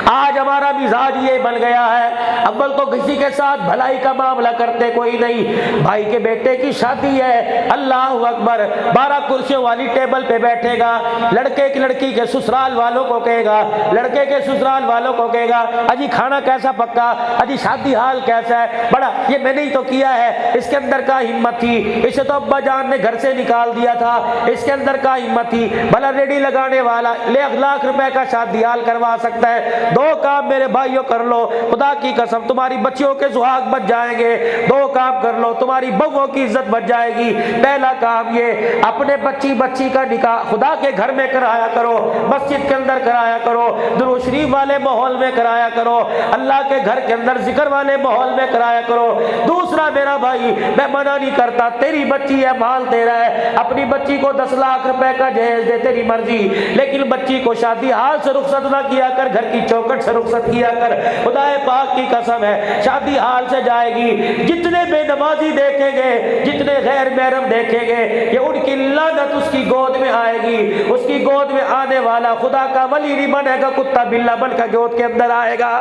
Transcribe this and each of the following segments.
आज हमारा मिजाज ये बन गया है, अव्वल तो किसी के साथ भलाई का मामला करते कोई नहीं। भाई के बेटे की शादी है, अल्लाह अकबर, 12 कुर्सियों वाली टेबल पे बैठेगा, लड़के की लड़की के ससुराल वालों को कहेगा, लड़के के ससुराल वालों को कहेगा अजी खाना कैसा पक्का, अजी शादी हाल कैसा है, बड़ा ये मैंने ही तो किया है। इसके अंदर का हिम्मत थी, इसे तो अब्बा जान ने घर से निकाल दिया था, इसके अंदर का हिम्मत थी, भला रेडी लगाने वाला ले लाख रुपए का शादी हाल करवा सकता है। दो काम मेरे भाइयों कर लो, खुदा की कसम तुम्हारी बच्चियों के सुहाग बच जाएंगे। दो काम कर लो, तुम्हारी बहुओं की इज्जत बच जाएगी। पहला काम ये, अपने बच्ची का निकाह खुदा के घर में कराया करो, मस्जिद के अंदर कराया करो, दुरूद शरीफ वाले माहौल में कराया करो, अल्लाह के घर के अंदर जिक्र वाले माहौल में कराया करो। दूसरा मेरा भाई, मैं मना नहीं करता, तेरी बच्ची है, माल तेरा है, अपनी बच्ची को 10 लाख रुपए का जहेज दे, तेरी मर्जी, लेकिन बच्ची को शादी हाल से रुखसत ना किया कर, घर की चौखट से रुखसत किया कर। खुदाए पाक की कसम है, शादी हाल से जाएगी, जितने बेनमाजी देखेंगे, जितने गैर महरम देखेंगे, ये उनकी लानत उसकी गोद में आएगी। उसकी गोद में आने वाला खुदा का वली नहीं बनेगा, कुत्ता बिल्ला बनकर गोद के अंदर आएगा।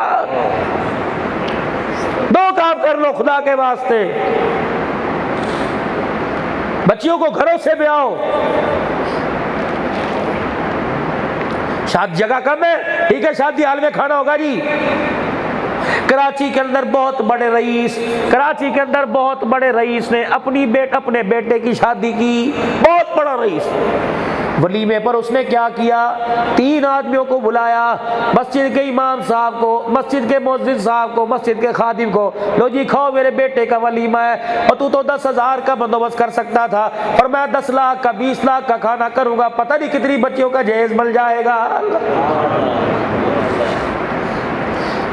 दो काम कर लो खुदा के वास्ते, बच्चियों को घरों से भी आओ। शादी जगह कम है, ठीक है, शादी हाल में खाना होगा जी। कराची के अंदर बहुत बड़े रईस ने अपने बेटे की शादी की, बहुत बड़ा रईस। वलीमे पर उसने क्या किया, 3 आदमियों को बुलाया, मस्जिद के इमाम साहब को, मस्जिद के मुअज्जिन साहब को, मस्जिद के खादिम को, लो जी खाओ, मेरे बेटे का वलीमा है। और तू तो 10,000 का बंदोबस्त कर सकता था, और मैं 10 लाख का 20 लाख का खाना करूंगा, पता नहीं कितनी बच्चियों का जहेज मिल जाएगा।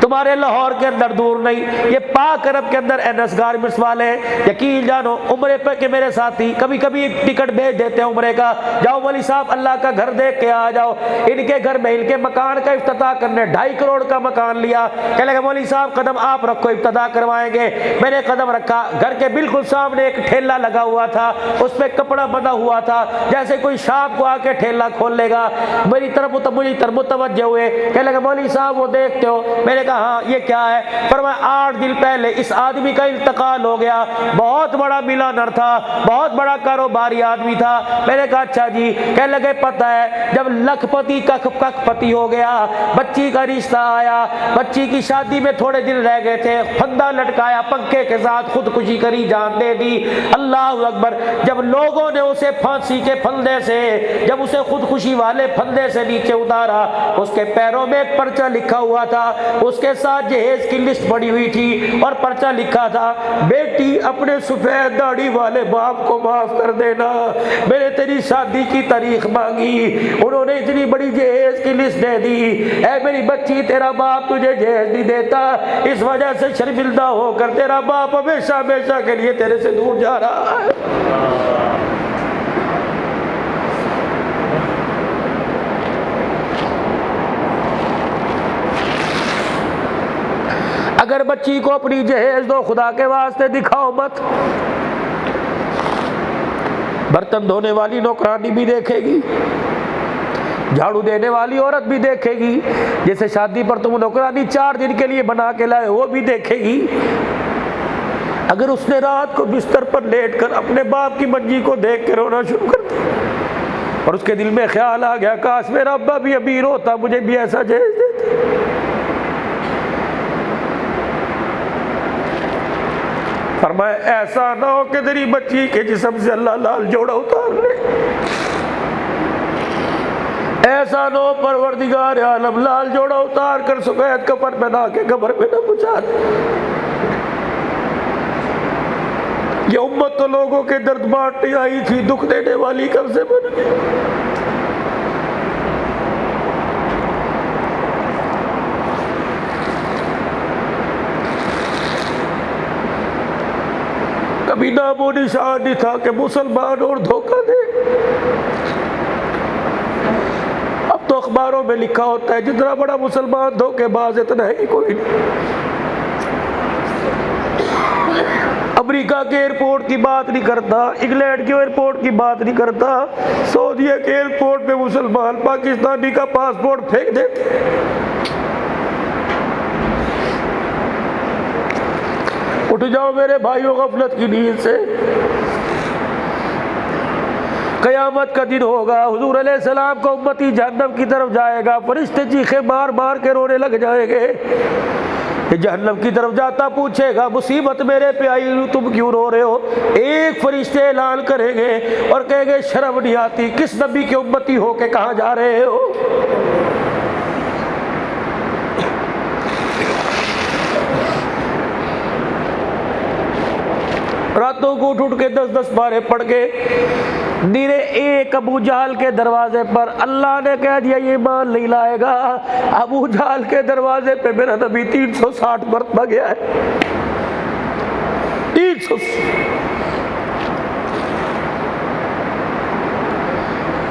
तुम्हारे लाहौर के अंदर दूर नहीं, ये पाक अरब के अंदर एनएस गारमेंट्स वाले, यकीन जानो उम्रे पे के मेरे साथी कभी कभी टिकट भेज देते हैं उम्रे का, जाओ वली साहब अल्लाह का घर देख के आ जाओ। इनके घर में इनके मकान का इफ्तिताह करने 2.5 करोड़ का मकान लिया, कह लगा मौली साहब कदम आप रखो, इफ्तिताह करवाएंगे। मैंने कदम रखा, घर के बिल्कुल सामने एक ठेला लगा हुआ था, उस पर कपड़ा बंधा हुआ था, जैसे कोई शाम को आके ठेला खोल लेगा। मेरी तरफ मुतवज्जह हुए, कह लगा मौली साहब वो देखते हो, मैंने हाँ ये क्या है, पर मैं 8 दिन पहले इस आदमी का इंतकाल हो गया, बहुत बड़ा मिलानर था, बहुत बड़ा कारोबारी आदमी था। मैंने कहा अच्छा जी, कह लगे पता है जब लखपति कखपति हो गया, बच्ची का रिश्ता आया, बच्ची की शादी में थोड़े दिन रह गए थे, फंदा लटकाया, पंखे के साथ खुदकुशी करी, जान दे दी। अल्लाह अकबर, जब लोगों ने उसे फांसी के फंदे से, जब उसे खुदकुशी वाले फंदे से नीचे उतारा, उसके पैरों में एक पर्चा लिखा हुआ था, उसके साथ जहेज की लिस्ट पड़ी हुई थी, और पर्चा लिखा था, बेटी अपने सफेद दाढ़ी वाले बाप को माफ कर देना, मैंने तेरी शादी की तारीख मांगी, उन्होंने इतनी बड़ी जहेज की लिस्ट दे दी, ऐ मेरी बच्ची तेरा बाप तुझे जहेज नहीं देता, इस वजह से शर्मिंदा होकर तेरा बाप हमेशा हमेशा के लिए तेरे से दूर जा रहा है। अगर बच्ची को अपनी जहेज दो, खुदा के वास्ते दिखाओ मत। बर्तन धोने वाली नौकरानी भी देखेगी, झाड़ू देने वाली औरत भी देखेगी, जैसे शादी पर तुम नौकरानी 4 दिन के लिए बना के लाए वो भी देखेगी। अगर उसने रात को बिस्तर पर लेटकर अपने बाप की मंजी को देख के रोना शुरू कर दिया, और उसके दिल में ख्याल आ गया काश मेरा अब्बा भी अमीर होता, मुझे भी ऐसा जहेज देता, फरमाया ऐसा ना हो कि तेरी बच्ची के जिस्म से अल्लाह लाल जोड़ा उतार ले, ऐसा ना हो परवरदिगार आलम लाल जोड़ा उतार कर सफेद कफन पहना के कब्र में न पहुंचा दे। ये उम्मत तो लोगों के दर्द बांटने आई थी, दुख देने वाली कब से बन गई। कभी नामो निशान नहीं था कि मुसलमान और धोखा दे। अब तो अखबारों में लिखा होता है जितना बड़ा मुसलमान धोखेबाज इतना है ही कोई नहीं। अमेरिका के एयरपोर्ट की बात नहीं करता, इंग्लैंड के एयरपोर्ट की बात नहीं करता, सऊदीया के एयरपोर्ट पे मुसलमान पाकिस्तानी का पासपोर्ट फेंक देते। उठ जाओ मेरे भाइयों गफलत की नींद से। क़यामत का दिन होगा, हुजूर अलैहिस्सलाम का उम्मती जहन्नम की तरफ जाएगा, फरिश्ते चीखे मार मार के रोने लग जाएंगे। ये जहन्नम की तरफ जाता पूछेगा मुसीबत मेरे पे आई, तुम क्यों रो रहे हो? एक फरिश्ते ऐलान करेंगे और कहेंगे शर्म नहीं आती, किस नबी के उम्मती हो के कहाँ जा रहे हो? रातों को उठ उठ के 10-10 पारे पढ़ के नीरे एक अबू जहल के दरवाजे पर अल्लाह ने कह दिया ये ईमान नहीं लाएगा। अबू जहल के दरवाजे पे मेरा नबी 360 मरतबा गया है। 300।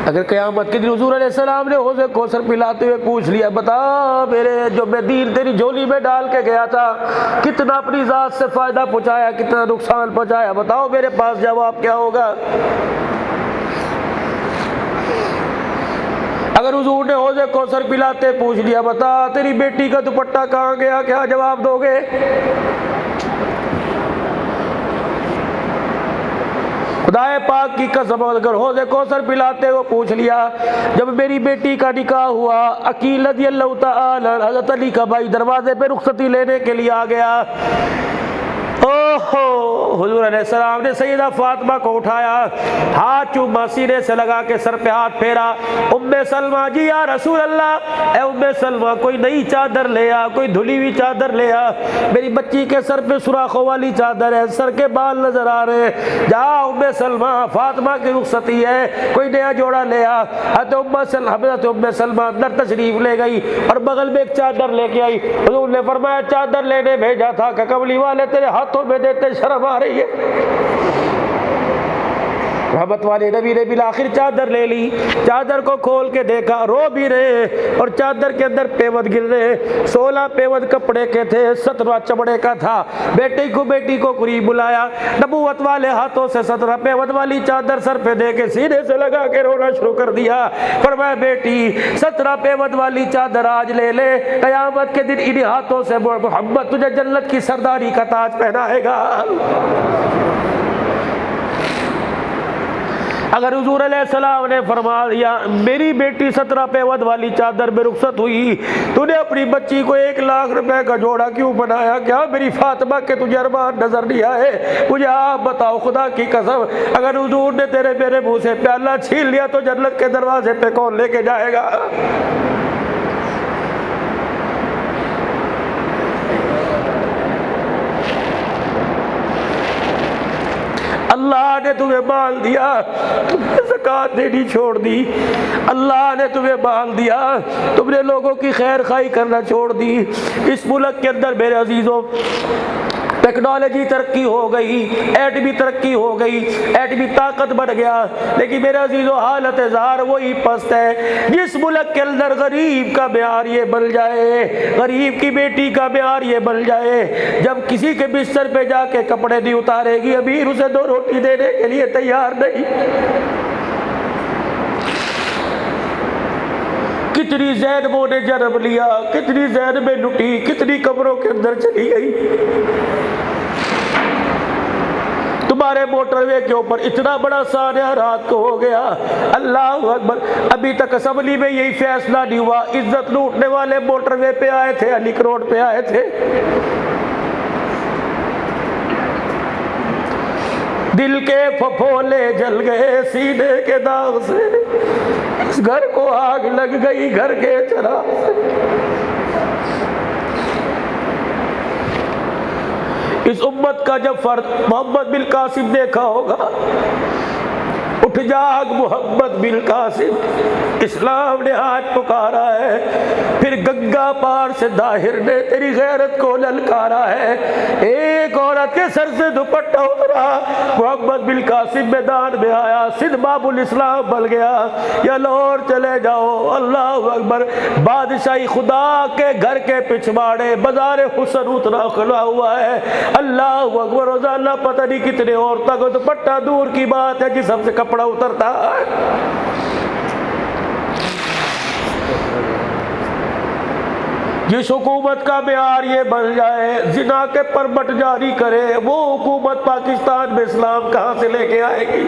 अगर क़यामत के दिन हुजूर अलैहिस्सलाम ने हौज़े कौसर पिलाते हुए पूछ लिया बता मेरे जो मैं दीन तेरी झोली में डाल के गया था कितना अपनी जात से फायदा पहुंचाया, कितना नुकसान पहुंचाया, बताओ मेरे पास जवाब क्या होगा? अगर हुजूर ने हौज़े कौसर पिलाते पूछ लिया बता तेरी बेटी का दुपट्टा कहाँ गया, क्या जवाब दोगे? खुदाए पाक की कसम अगर हौज़े कौसर पिलाते हो पूछ लिया जब मेरी बेटी का निकाह हुआ अकील रज़ियल्लाहु तआला हज़रत अली का भाई दरवाजे पे रुखसती लेने के लिए आ गया। ओहो हुजूर अलैहिस्सलाम ने सैयदा फातिमा को उठाया, हाथ चूमा सीने से लगा के सर पे हाथ फेरा, उम्मे सलमा जी या रसूल अल्लाह, ए उम्मे सलमा कोई नई चादर ले आ, कोई धुली हुई चादर ले आ, मेरी बच्ची के सर पे सुराखों वाली चादर है, सर के बाल नजर आ रहे, जा उम्मे सलमा फातिमा की रुखसती है, कोई नया जोड़ा ले आ। हज़रत उम्मे सलमा अंदर तशरीफ ले गई और बगल में एक चादर लेके आई। हुजूर ने फरमाया चादर लेने भेजा था कि कमली वाले तेरे हाथों में देते शर्म आ रही है। रहमत वाले नबी ने बिल आखिर चादर ले ली, चादर को खोल के देखा, रो भी रहे और चादर के अंदर पेवद गिर रहे। 16 पेवद कपड़े के थे, 17 चमड़े का था। बेटी को करीब बुलाया, नबूवत वाले हाथों से 17 पेवद वाली चादर सर पे दे के सीने से लगा के रोना शुरू कर दिया। फरमाया बेटी 17 पेवद वाली चादर आज ले ले, कयामत के दिन इन्हीं हाथों से मोहम्मद तुझे जन्नत की सरदारी का ताज पहनाएगा। अगर हुजूर अलैहिस्सलाम ने फरमा दिया मेरी बेटी 17 पेवद वाली चादर में रुखसत हुई, तूने अपनी बच्ची को 1 लाख रुपए का जोड़ा क्यों बनाया? क्या मेरी फातिमा के तुझे अरमान नजर नहीं आए? मुझे आप बताओ खुदा की कसम, अगर हुजूर ने तेरे मेरे मुंह से प्याला छीन लिया तो जन्नत के दरवाजे पे कौन लेके जाएगा? अल्लाह ने तुम्हें माल दिया, तुमने ज़कात देनी छोड़ दी। अल्लाह ने तुम्हें माल दिया, तुमने लोगों की खैर खाई करना छोड़ दी। इस मुल्क के अंदर मेरे अजीज़ों टेक्नोलॉजी तरक्की हो गई, एटमी तरक्की हो गई, एटमी ताकत बढ़ गया, लेकिन मेरे अजीज़ों हालत ज़ार वही पस्त है। जिस मुल्क के अंदर गरीब का म्यार ये बन जाए, गरीब की बेटी का म्यार ये बन जाए, जब किसी के बिस्तर पे जाके कपड़े नहीं उतारेगी, अमीर उसे 2 रोटी देने के लिए तैयार नहीं। कितनी ज़ैनबों ने जन्म लिया, कितनी ज़ैनबें लुटी, कितनी कब्रों के अंदर चली गई। तुम्हारे मोटरवे के ऊपर इतना बड़ा सानिया रात को हो गया। अल्लाह अकबर, अभी तक असम्बली में यही फैसला नहीं हुआ, इज्जत लूटने वाले मोटरवे पे आए थे, अलीक रोड पे आए थे। दिल के फफोले जल गए सीने के दाग से, इस घर को आग लग गई घर के चराग से। इस उम्मत का जब फर्द मोहम्मद बिन कासिम देखा होगा, उठ जाग मोहम्मद बिन कासिम, इस्लाम ने आज पुकारा है। फिर गंगा पार से दाहिर ने तेरी गैरत को ललकारा है। एक औरत के सर से दुपट्टा उतरा, मोहम्मद बिन कासिम मैदान में आया, सिंध बाबुल इस्लाम बन गया। या लाहौर चले जाओ, अल्लाह अकबर, बादशाही खुदा के घर के पिछवाड़े बाजार हुसन उतना खुला हुआ है। अल्लाह अकबर, रोजाना पता नहीं कितने औरतों को दुपट्टा दूर की बात है जिसम से कपड़ा उतरता है। जिस हुकूमत का मेयार ये बन जाए जिना के परमट जारी करे, वो हुकूमत पाकिस्तान में इस्लाम कहाँ से लेके आएगी?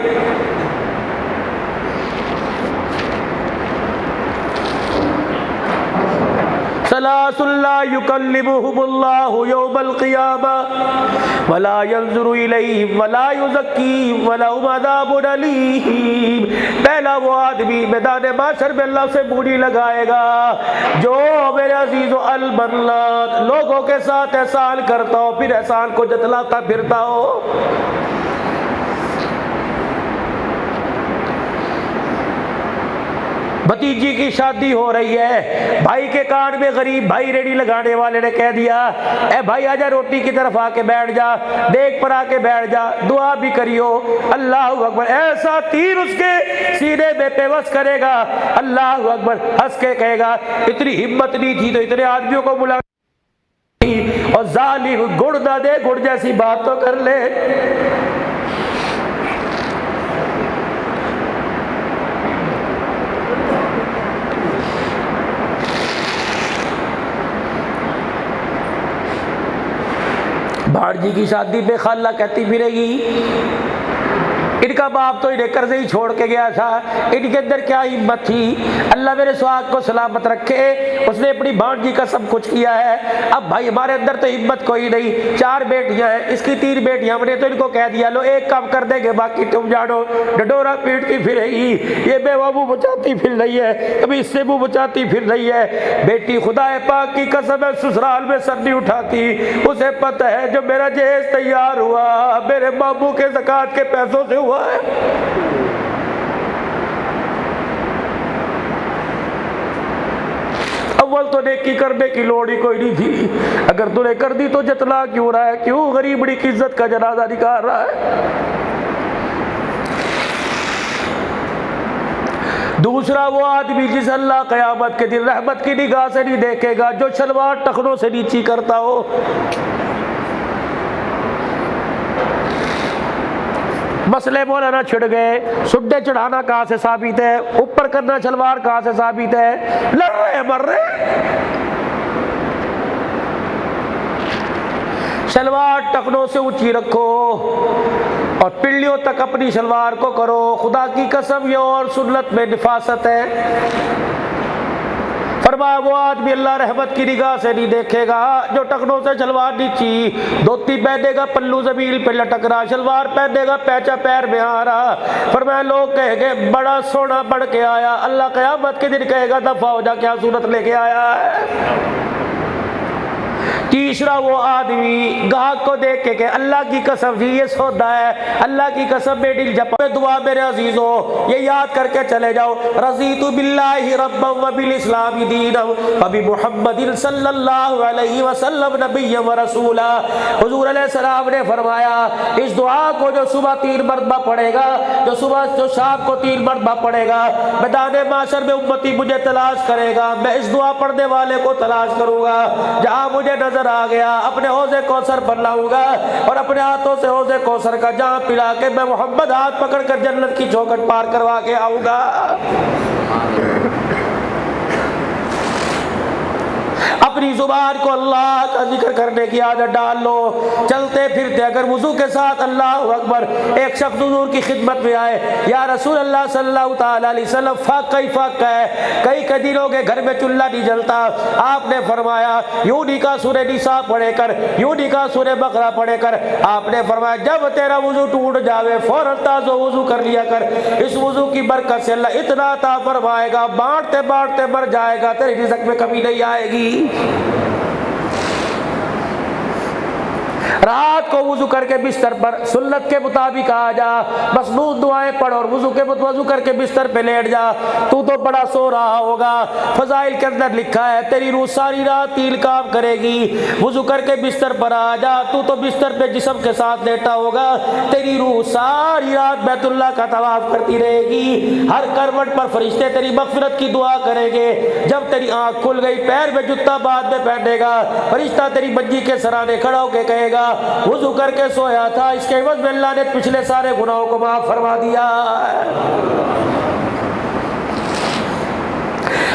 सलासुल्ला युकल्लिमुहुमुल्लाहु यौमल क़ियामा वला यंज़ुरु इलैहिम वला युज़क्कीहिम वलहुम अज़ाबुन अलीम। पहला वो आदमी मैदान माशर में अल्लाह से मुंह नहीं लगाएगा जो मेरे अजीज़ो अल-मन्नान लोगों के साथ एहसान करता हो फिर एहसान को जतलाता फिरता हो। भतीजी की शादी हो रही है, भाई के कान में गरीब भाई रेडी लगाने वाले ने कह दिया, ए भाई आजा रोटी की तरफ आके बैठ जा, देख पर आके बैठ जा, दुआ भी करियो। अल्लाह अकबर, ऐसा तीर उसके सीने में पेवस करेगा, अल्लाह अकबर हंस के कहेगा इतनी हिम्मत नहीं थी तो इतने आदमियों को बुला, और जालिम गुड़ ना दे गुड़ जैसी बात तो कर ले। भाड़जी की शादी पे खाला कहती फिरेगी इनका बाप तो इन्हें कर्जे ही छोड़ के गया था, इनके अंदर क्या हिम्मत थी। अल्लाह मेरे सुहाग को सलामत रखे, उसने अपनी भांजी का सब कुछ किया है। अब भाई हमारे अंदर तो हिम्मत कोई नहीं, 4 बेटियां हैं, इसकी 3 बेटियां, हमने तो इनको कह दिया लो एक काम कर देंगे बाकी तुम जानो। डडोरा पीटती फिरेगी, ये बेवा मुँह बचाती फिर रही है, कभी इससे मुँह बचाती फिर रही है। बेटी खुदा पाक की कसम है ससुराल में सर नहीं उठाती, उसे पता है जो मेरा जहेज तैयार हुआ मेरे बाबू के ज़कात के पैसों से हुआ है। अव्वल तो नेकी करने की लोड़ ही कोई नहीं थी, अगर तूने कर दी तो जतला क्यों रहा है, क्यों गरीबड़ी की इज्जत का जनाजा निकाल रहा है। दूसरा वो आदमी जिस अल्लाह क़यामत के दिन रहमत की निगाह से नहीं देखेगा, जो शलवार टखनों से नीची करता हो। मसले मौलाना छिड़ गए, सुड्डे चढ़ाना कहाँ से साबित है, ऊपर करना शलवार कहाँ से साबित है, लड़ रहे मर रहे। शलवार टखनों से ऊंची रखो और पिल्लियों तक अपनी शलवार को करो, खुदा की कसम ये और सुन्नत में निफासत है। फरमाया वो आदमी अल्लाह रहमत की निगाह से नहीं देखेगा जो टखनों से शलवार नीची, धोती पहनेगा पल्लू जमीन पे लटक रहा, शलवार पहनेगा पैचा पैर में आ रहा। फरमाया लोग कहेंगे बड़ा सोना बढ़ के आया, अल्लाह क़यामत के दिन कहेगा दफा हो जा क्या सूरत लेके आया है। तीसरा वो आदमी गाहक को देख के अल्लाह की कसम जी ये सौदा है, अल्लाह की कसम बेटी जपा दुआ मेरे अजीजो ये याद करके चले जाओ, रज़ीतु बिल्लाहि रब्बन व बिल इस्लामी दीनन व बि मुहम्मदिन सल्लल्लाहु अलैहि वसल्लम नबिय्यन व रसूला। हुजूर अलैहिस्सलाम ने फरमाया इस दुआ को जो सुबह 3 मरतबा पढ़ेगा, जो सुबह जो शाम को 3 मरतबा पढ़ेगा, मैदान माशर में उम्मती मुझे तलाश करेगा, मैं इस दुआ पढ़ने वाले को तलाश करूंगा। जहां मुझे नजर आ गया अपने हौज़े कौसर पर लाऊंगा और अपने हाथों से हौज़े कौसर का जाम पिला के मैं मोहम्मद हाथ पकड़कर जन्नत की चौखट पार करवा के आऊंगा। अपनी जुबान को अल्लाह का जिक्र करने की आदत डाल लो। चलते फिरते अगर वुजू के साथ अल्लाह अकबर, एक शख्स हुजूर की खिदमत में आए, या रसूल अल्लाह सल्लल्लाहु तआला अलैहि वसल्लम फाक़ है, कई दिनों के घर में चूल्हा नहीं जलता। आपने फरमाया यूं निका सूरह निसा पढ़े कर, यूं निका सूरह बकरा पढ़े कर। आपने फरमाया जब तेरा वुजू टूट जावे फौरन ताज़ो वुजू कर लिया कर, इस वुजू की बरकत से अल्लाह इतना अता फरमाएगा बांटते बांटते मर जाएगा, तेरी रिज़्क़ में कमी नहीं आएगी। रात को वुजू करके बिस्तर पर सुन्नत के मुताबिक आ जा, मसनून दुआएं पढ़ और वुजू करके बिस्तर पे लेट जा। तू तो बड़ा सो रहा होगा, फजाइल के अंदर लिखा है तेरी रूह सारी रात 3 काम करेगी। वुजू करके बिस्तर पर आ जा, तू तो बिस्तर पे जिस्म के साथ लेटा होगा, तेरी रूह सारी रात बैतुल्लाह का तवाफ करती रहेगी। हर करवट पर फरिश्ते तेरी मग़फ़िरत की दुआ करेंगे। जब तेरी आंख खुल गई पैर में जूता बाद में पहनेगा, फरिश्ता तेरी मंजी के सराने खड़ा होकर कहेगा वुजू करके सोया था, इसके एवज़ में अल्लाह ने पिछले सारे गुनाहों को माफ फरमा दिया।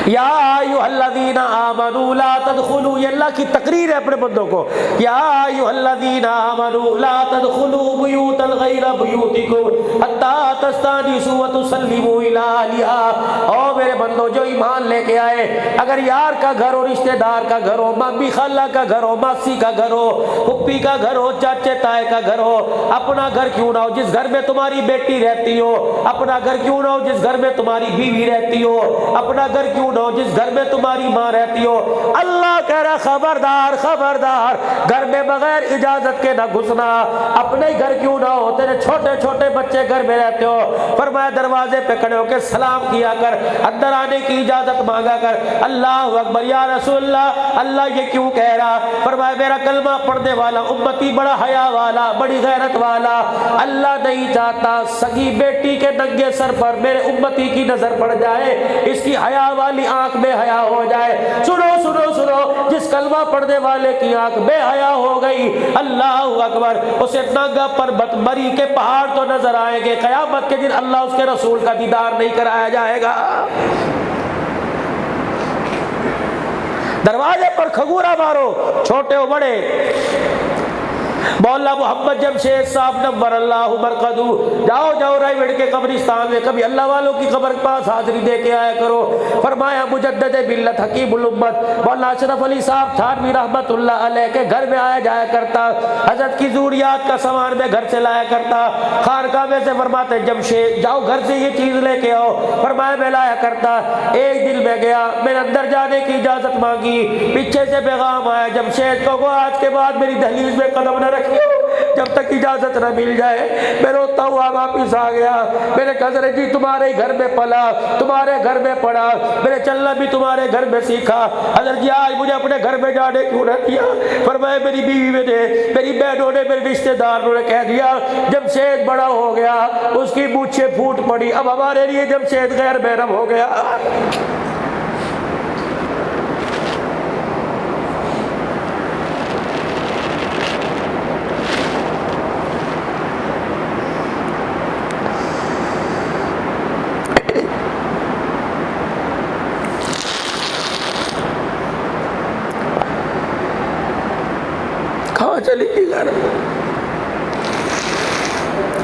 या अय्युहल्लज़ीना आमनू ला तदखुलू, ये अल्लाह की तकरीर है अपने बंदों को। या अय्युहल्लज़ीना आमनू ला तदखुलू बुयूतन गैरा बुयूतिकुम हत्ता तस्तानिसू व तुसल्लिमू इला अहलिहा। ओ मेरे बंदो जो ईमान लेके आए, अगर यार का घर हो, रिश्तेदार का घर हो, मामी खाला का घर हो, मासी का घर हो, पुप्पी का घर हो, चाचे ताए का घर हो, अपना घर क्यों ना हो जिस घर में तुम्हारी बेटी रहती हो, अपना घर क्यों ना हो जिस घर में तुम्हारी बीवी रहती हो, अपना घर क्यों ना हो जिस घर में तुम्हारी माँ रहती हो, अल्लाह कह रहा खबरदार खबरदार, घर में बगैर इजाजत के ना घुसना। अपने घर क्यों ना हो, तेरे छोटे छोटे बच्चे घर में रहते हो, फरमाया दरवाजे पे खड़े होकर सलाम किया कर, अंदर आने की इजाजत मांगा कर। अल्लाह अकबर, या रसूलल्लाह, अल्लाह ये क्यों कह रहा? फरमाया मेरा कलमा पढ़ने वाला उम्मती बड़ा हया वाला, बड़ी गैरत वाला, अल्लाह नहीं चाहता सगी बेटी के नंगे सर पर मेरे उम्मती की नजर पड़ जाए, इसकी हया वाली आंख में हया हो जाए। सुनो सुनो सुनो, जिस कलमा पढ़ने वाले की आंख में हया हो गई, अल्लाह अकबर, उसे नंगा पर्वत मरी के पहाड़ तो नजर आएंगे, कयामत के दिन अल्लाह उसके रसूल का दीदार नहीं कराया जाएगा। दरवाजे पर खगूरा मारो, छोटे हो बड़े। मौला मोहम्मद जमशेद साहब नव्वर अल्लाह बरकतहू, जाओ जाओ रायगढ़ के कब्रिस्तान में कभी अल्लाह वालों की कब्र के पास हाजिरी दे के आया करो। फरमाया मुजद्दिद मिल्लत हकीमुल उम्मत मौला अशरफ अली साहब थानवी रहमतुल्लाह अलैह के घर में आया जाया करता, हजरत की ज़रूरियात का सामान में घर से लाया करता। खानकाह में से फरमाते जमशेद जाओ घर से ये चीज़ लेके आओ, फरमाया मैं लाया करता। एक दिन मैं गया, मैंने अंदर जाने की इजाज़त मांगी, पीछे से पैगाम आया जमशेद को आज के बाद मेरी दहलीज में कदम न रखियो जब तक इजाजत न मिल जाए। मैं रोता हुआ वापिस आ गया, मैंने कहा जी तुम्हारे घर में पला, तुम्हारे घर में पढ़ा, मैंने चलना भी तुम्हारे घर में सीखा, हज़रत जी आज मुझे अपने घर में जाने क्यों न दिया? फरमाया मेरी बीवी ने, मेरी बहनों ने, मेरे रिश्तेदारों ने कह दिया जमशेद बड़ा हो गया, उसकी मूछें फूट पड़ी, अब हमारे लिए जमशेद गैर महरम हो गया। कहाँ चली गई घर,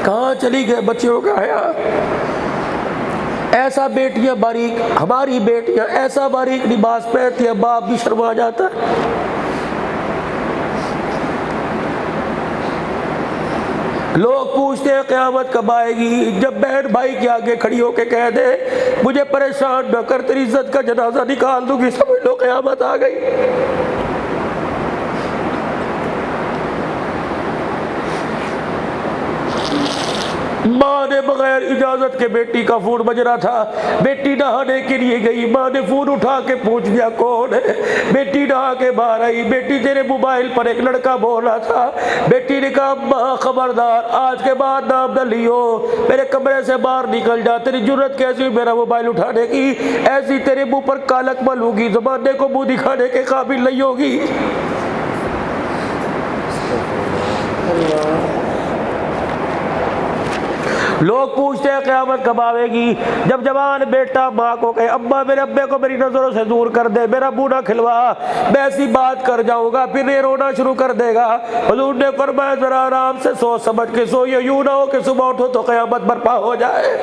कहाँ चली गए बच्चियों का हया? ऐसा बेटियां बारीक, हमारी बेटियां ऐसा बारीक लिबास पहनती है, बाप भी शर्मा जाता है। लोग पूछते हैं क़यामत कब आएगी? जब बहन भाई के आगे खड़ी होके कह दे मुझे परेशान न कर, तेरी इज्जत का जनाजा निकाल दूंगी, समझ लो क़यामत आ गई। माँ ने बगैर इजाजत के बेटी का फोन बज रहा था, बेटी नहाने के लिए गई, माँ ने फोन उठा के पूछ दिया कौन है? बेटी नहा के बाहर आई, बेटी तेरे मोबाइल पर एक लड़का बोल रहा था। बेटी ने कहा माँ खबरदार, आज के बाद नाम न लियो, मेरे कमरे से बाहर निकल जा, तेरी जरूरत कैसी हुई मेरा मोबाइल उठाने की? ऐसी तेरे मुँह पर कालक मल होगी, ज़माने को मुँह दिखाने के काबिल नहीं होगी। लोग पूछते हैं क़यामत कब आवेगी? जब जवान बेटा माँ को कहे अम्मा मेरे अब्बे को मेरी नज़रों से दूर कर दे, मेरा मुँह ना खिलवा, मैं ऐसी बात कर जाऊँगा, फिर ये रोना शुरू कर देगा। हुजूर ने फरमाया जरा आराम से सोच समझ के सो, ये यूँ ना हो कि सुबह उठो तो क़यामत बर्पा हो जाए।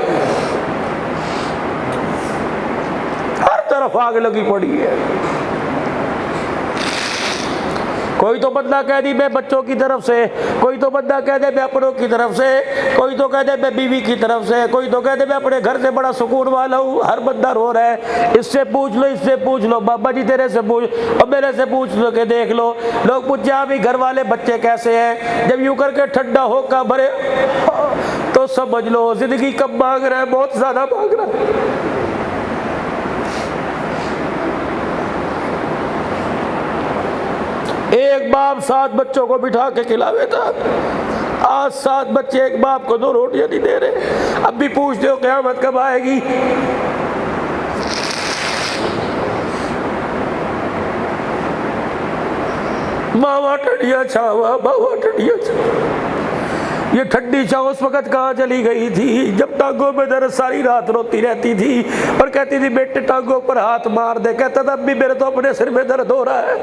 हर तरफ आग लगी पड़ी है। कोई तो बंदा कह दी मैं बच्चों की तरफ से, कोई तो बंदा कह दे मैं अपनों की तरफ से, कोई तो कह दे मैं बीवी की तरफ से, कोई तो कह दे मैं अपने घर से बड़ा सुकून वाला हूँ। हर बंदा रो रहा है, इससे पूछ लो, इससे पूछ लो, बाबा जी तेरे से पूछ और मेरे से पूछ लो के देख लो। लोग पूछे अभी घर वाले बच्चे कैसे हैं? जब यूँ करके ठंडा होकर भरे तो समझ लो जिंदगी कब मांग रहा है, बहुत ज्यादा मांग रहा है। एक बाप 7 बच्चों को बिठा के खिलावे था, आज 7 बच्चे एक बाप को 2 रोटियां नहीं दे रहे। अब भी पूछते हो क़यामत कब आएगी? मावा टडिया छावा, मावा टडिया छावा। ये ठंडी चाह उस वक्त कहाँ चली गई थी जब टांगों में दर्द, सारी रात रोती रहती थी और कहती थी बेटे टांगों पर हाथ मार दे। कहता था अम्मी मेरे तो अपने सिर में दर्द हो रहा है।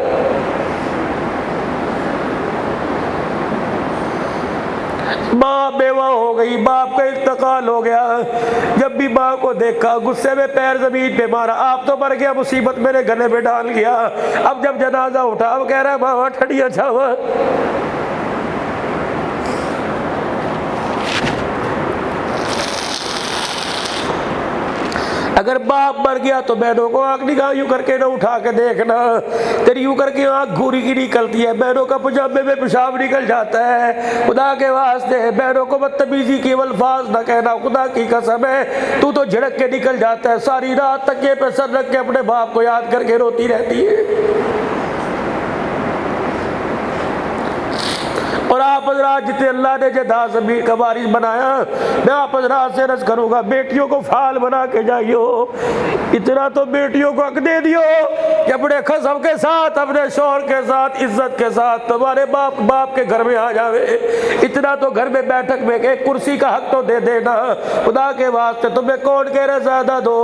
माँ बेवा हो गई, बाप का इंतकाल हो गया। जब भी माँ को देखा गुस्से में पैर जमीन पे मारा, आप तो मर गया, मुसीबत मेरे गले में डाल गया। अब जब जनाजा उठा अब कह रहा है माँ ठंडिया छावा। अगर बाप मर गया तो बहनों को आंख निगाह यूं करके ना उठा के देखना, तेरी यूं करके आंख घूरी की निकलती है, बहनों का पजामे में पेशाब निकल जाता है। खुदा के वास्ते बहनों को बदतमीजी की अल्फाज ना कहना, खुदा की कसम है तू तो झड़क के निकल जाता है। सारी रात तकिए पे सर रख के अपने बाप को याद करके रोती रहती है। और आप हजरात जितने अल्लाह ने जदा ज़मीन का वारिस बनाया, मैं आप हजरात से अर्ज़ करूँगा बेटियों को फाल बना के जाइयो। इतना तो बेटियों को हक दे दियो कि अपने कसम के साथ, अपने शौहर के साथ, इज्जत के साथ तुम्हारे बाप के घर में आ जावे। इतना तो घर में बैठक में के कुर्सी का हक तो दे देना। खुदा के वास्ते तुम्हें कौन कह रहे ज़्यादा दो,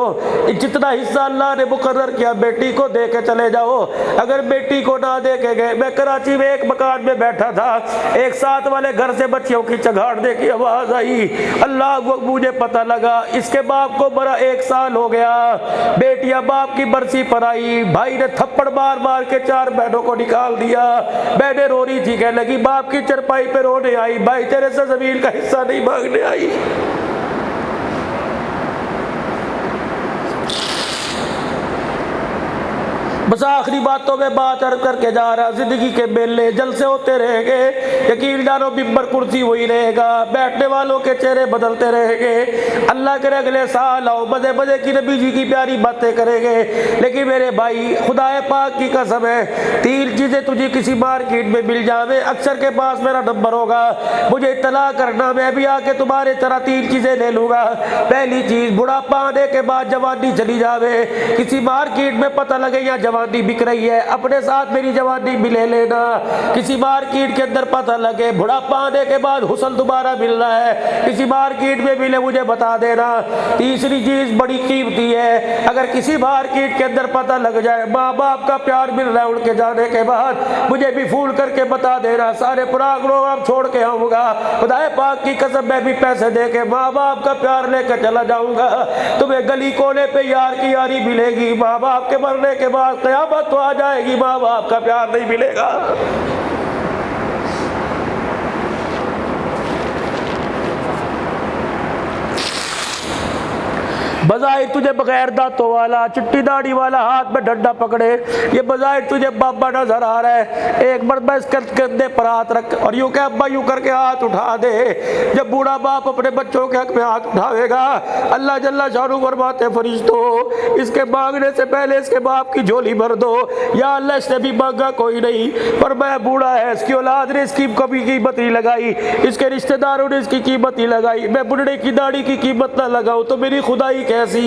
जितना हिस्सा अल्लाह ने मुकर्रर किया बेटी को दे के चले जाओ। अगर बेटी को ना दे के गए, मैं कराची में एक मकान में बैठा था, एक साथ वाले घर से बच्चियों की चगाड़ने की आवाज आई। अल्लाह वो मुझे पता लगा इसके बाप को बड़ा 1 साल हो गया। बेटियां बाप की बरसी पर आई, भाई ने थप्पड़ मार मार के 4 बहनों को निकाल दिया। बहनें रो रही थी, कहने लगी बाप की चरपाई पे रोने आई, भाई तेरे से जमीन का हिस्सा नहीं मांगने आई। बस आखिरी बातों में बात अर्ज करके जा रहा, जिंदगी के मेले जलसे होते रहेंगे, यकीन जानो बिम्बर कुर्सी वही रहेगा, बैठने वालों के चेहरे बदलते रहेंगे। अल्लाह करे अगले साल आओ मजे मजे की नबी जी की प्यारी बातें करेंगे। लेकिन मेरे भाई खुदाए पाक की कसम है, 3 चीजें तुझे किसी मार्केट में मिल जावे, अक्सर के पास मेरा नंबर होगा, मुझे इत्तला करना, मैं भी आके तुम्हारे तरह 3 चीजें ले लूंगा। पहली चीज, बुढ़ापा आने के बाद जवानी चली जावे, किसी मार्केट में पता लगे या जवानी बिक रही है, अपने साथ मेरी जवानी भी ले लेना। किसी मार्केट के अंदर पता लगे बुढ़ापा आने के बाद हुस्न दोबारा मिल रहा है, किसी मार्केट में मिले मुझे बता देना। तीसरी चीज बड़ी कीमती है, अगर किसी मार्केट के अंदर पता लग जाए माँ बाप का प्यार मिल रहा है उनके जाने के बाद, मुझे भी फोन करके बता देना, सारे प्रोग्राम छोड़ के आऊंगा। खुदाए पाक की कसम मैं भी पैसे दे के माँ बाप का प्यार लेकर चला जाऊंगा। तुम्हें गली कोने पे यार की यारी मिलेगी, माँ बाप के मरने के बाद क़यामत तो आ जाएगी, माँ बाप का प्यार नहीं मिलेगा। बज़ाहिर तुझे बगैर दांतों वाला, चिट्टी दाढ़ी वाला, हाथ में डंडा पकड़े, ये बज़ाहिर तुझे बाबा नजर आ रहा है। एक मरतबा इसके कंधे पर हाथ रख और यूं कह अब्बा, यूं करके हाथ उठा दे। जब बूढ़ा बाप अपने बच्चों के हक में हाथ उठावेगा, अल्लाह जल्ला शानू फरमाते फरिश्तों इसके मांगने से पहले इसके बाप की झोली भर दो। या अल्लाह इसने भी मांगा कोई नहीं, पर मैं बूढ़ा है, इसकी औलाद ने इसकी कभी कीमत नहीं लगाई, इसके रिश्तेदारों ने इसकी कीमत नहीं लगाई, मैं बुढ़े की दाढ़ी की कीमत ना लगाऊं तो मेरी खुदाई कैसी।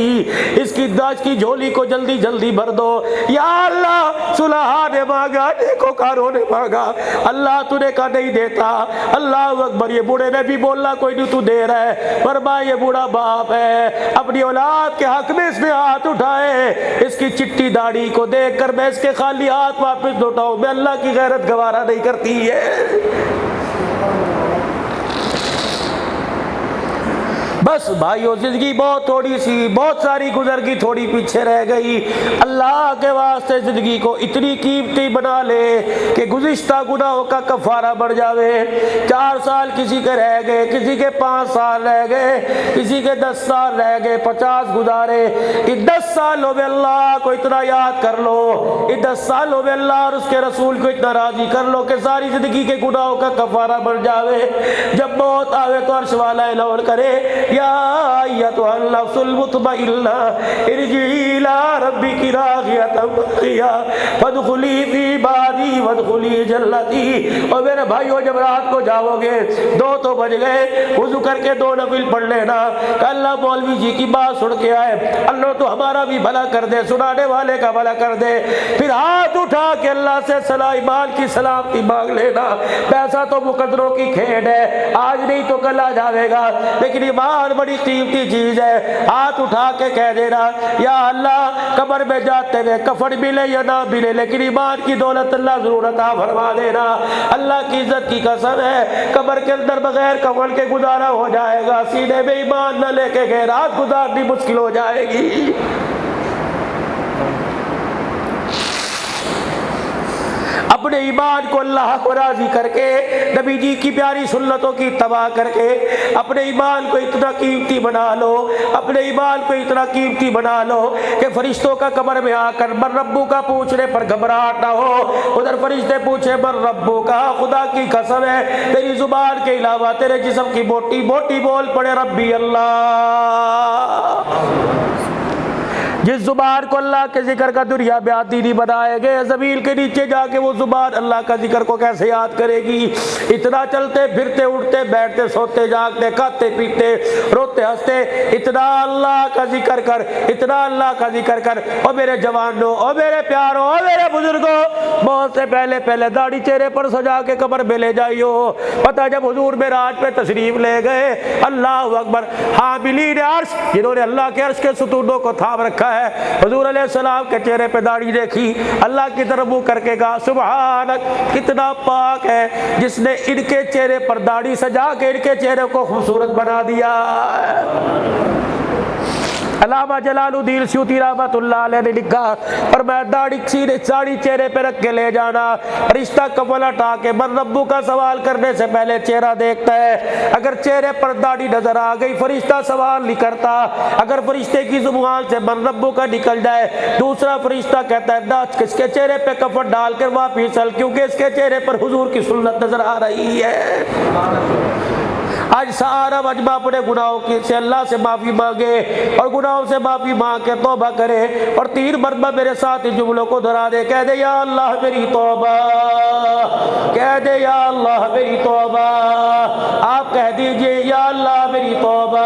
इसकी दाज की झोली को जल्दी जल्दी भर दो। या अल्लाह सुलहा ने मांगा, नेकोकारों ने मांगा, अल्लाह तूने कहा नहीं देता। अल्लाह अकबर, ये बूढ़े ने भी बोला कोई नहीं तू दे रहा है, पर मैं ये बूढ़ा बाप है, अपनी औलाद के हक में इसने हाथ उठाए। इसकी चिट्टी दाढ़ी को देख कर मैं इसके खाली हाथ वापस लौटाऊं, मैं अल्लाह की गैरत गवारा नहीं करती है। बस भाइयों जिंदगी बहुत थोड़ी सी, बहुत सारी गुजर गई, थोड़ी पीछे रह गई। अल्लाह के वास्ते जिंदगी को इतनी कीमती बना ले कि गुज़िश्ता गुनाहों का कफारा बढ़ जावे। 4 साल किसी के रह गए, किसी के 5 साल रह गए, किसी के 10 साल रह गए, 50 गुजारे। इन 10 सालों में अल्लाह को इतना याद कर लो, इन 10 सालों में अल्लाह और उसके रसूल को इतना राजी कर लो कि सारी जिंदगी के गुनाहों का कफारा बढ़ जावे। जब मौत आवे तो अर्श वाला ऐलान करे, या अय्युहन नफ्सुल मुतमइन्ना इरजी इला रब्बिकी राग़ियतन मर्दिया फदखुली फी इबादी वदखुली जन्नती। और मेरे भाइयों जब रात को जाओगे 2 तो बज गए, वुजू करके 2 नफिल पढ़ लेना। अल्लाह मौलवी जी की बात सुन के आए, अल्लाह तो हमारा भी भला कर दे, सुनाने वाले का भला कर दे। फिर हाथ उठा के अल्लाह से सलाह ईमान की सलामती मांग लेना। पैसा तो मुकद्दरों की खेड है, आज नहीं तो कल आ जाएगा, लेकिन ईमान बड़ी कीमती चीज है। हाथ उठा के कह देना, या अल्लाह कब्र में जाते हुए कफन मिले या ना मिले, लेकिन ईमान की दौलत अल्लाह जरूर अता फरमा देना। अल्लाह की इज्जत की कसम है, कब्र के अंदर बगैर कफन के गुजारा हो जाएगा, सीने में ईमान न लेके गए रात गुजारनी मुश्किल हो जाएगी। अपने ईमान को अल्लाह को राजी करके, नबी जी की प्यारी सुन्नतों की तबाह करके अपने ईमान को इतना कीमती बना लो, अपने ईमान को इतना कीमती बना लो कि फरिश्तों का कब्र में आकर मन रब्बू का पूछने पर घबराहट ना हो। उधर फरिश्ते पूछे मन रब्बू का, खुदा की कसम है तेरी जुबान के अलावा तेरे जिस्म की मोटी मोटी बोल पड़े रब्बी अल्लाह। जिस जुबान को अल्लाह के जिक्र का दुनिया में आती नहीं बनाएंगे, ज़मीन के नीचे जाके वो जुबान अल्लाह का जिक्र को कैसे याद करेगी। इतना चलते फिरते उठते बैठते सोते जागते खाते पीते रोते हंसते इतना अल्लाह का जिक्र कर, इतना अल्लाह का जिक्र कर। और मेरे जवानों, और मेरे प्यारों, और मेरे बुजुर्गों, मौत से पहले पहले दाढ़ी चेहरे पर सजा के कब्र में ले जाइयो। पता जब हुजूर मेराज पे तशरीफ ले गए, अल्लाह अकबर, हामिलीन अर्श, जिन्होंने अल्लाह के अर्श के सुतूनों को थाम रखा है, हुजूर अलैहिस्सलाम के चेहरे पे दाढ़ी देखी, अल्लाह की तरफ मुंह करके कहा सुभानक, कितना पाक है जिसने इनके चेहरे पर दाढ़ी सजा के इनके चेहरे को खूबसूरत बना दिया। अल्लामा जलालुद्दीन सूती रहमतुल्लाह अलैह ने लिखा, पर मैं दाढ़ी चेहरे पे रख के ले जाना, रिश्ता कफन हटा के मन रब्बू का सवाल करने से पहले चेहरा देखता है। अगर चेहरे पर दाढ़ी नजर आ गई फरिश्ता सवाल नहीं करता, अगर फरिश्ते की जुबान से मन रब्बू का निकल जाए दूसरा फरिश्ता कहता है ना किसके चेहरे पे कफन डाल कर वापिस चल, क्योंकि इसके चेहरे पर हुजूर की सुन्नत नजर आ रही है। आज सारा मजमा अपने गुनाहों की से अल्लाह से माफी मांगे और गुनाहों से माफी मांग के तौबा करे और 3 मरतबा मेरे साथ इन जुमलों को दोहरा दे। कह दे या अल्लाह मेरी तौबा, कह दे या अल्लाह मेरी तौबा। आप कह दीजिए या अल्लाह मेरी तौबा।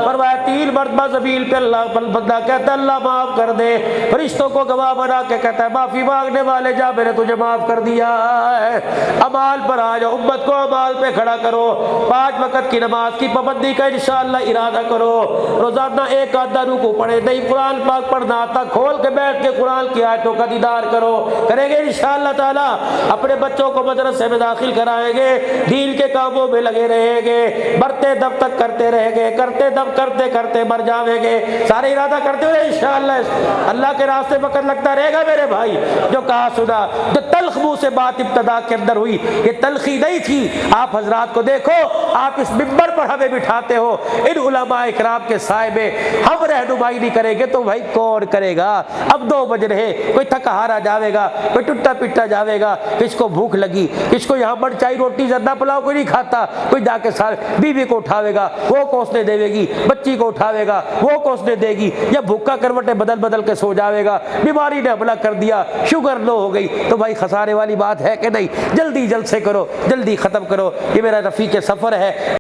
फरमाया 3 मरतबा ज़मीन पे अल्लाह बंदा कहता है अल्लाह माफ कर दे, फरिश्तों को गवाह बना के कहता है माफी मांगने वाले जा मैंने तुझे माफ कर दिया है। अमाल पर आ जाओ, उम्मत को अमाल पे खड़ा करो, 5 वक्त की नमाज की पाबंदी का इंशाअल्लाह इरादा करो, रोजाना 1 आधा रुकू पढ़े, नहीं कुरान पाक पढ़ना आता खोल के बैठ के कुरान की आयतों का दीदार करो, करेंगे इंशाअल्लाह ताला। अपने बच्चों को मदरसे में दाखिल कराएंगे, दीन के कामों में लगे रहेंगे, मरते दब तक करते रहेंगे, करते दब करते करते मर जाएंगे। सारे इरादा करते हुए इंशाअल्लाह अल्लाह के रास्ते वक्त लगता रहेगा। मेरे भाई जो कहा सुना, जो तल्ख मुंह से बात इब्तदा के अंदर हुई, ये तल्खी नहीं थी। आप हजरात को देखो, आप इस मिंबर पर हमें बिठाते हो, इन उलमा इकराम के साए में हम रहनुमाई नहीं करेंगे तो भाई कौन करेगा। अब 2 बज रहे, कोई थका हारा जाएगा, कोई टुट्टा पिट्टा जाएगा, किसको भूख लगी, किसको यहाँ पर चाय रोटी जर्दा पुलाव कोई नहीं खाता, कोई जाके साल बीवी को उठावेगा वो कोसने देवेगी, बच्ची को उठावेगा वो कोसने देगी, या भूखा करवटें बदल बदल के सो जाएगा, बीमारी ने हमला कर दिया, शुगर लो हो गई, तो भाई खसारे वाली बात है कि नहीं। जल्दी जल्द से करो, जल्दी खत्म करो। ये मेरा रफीक सफर है।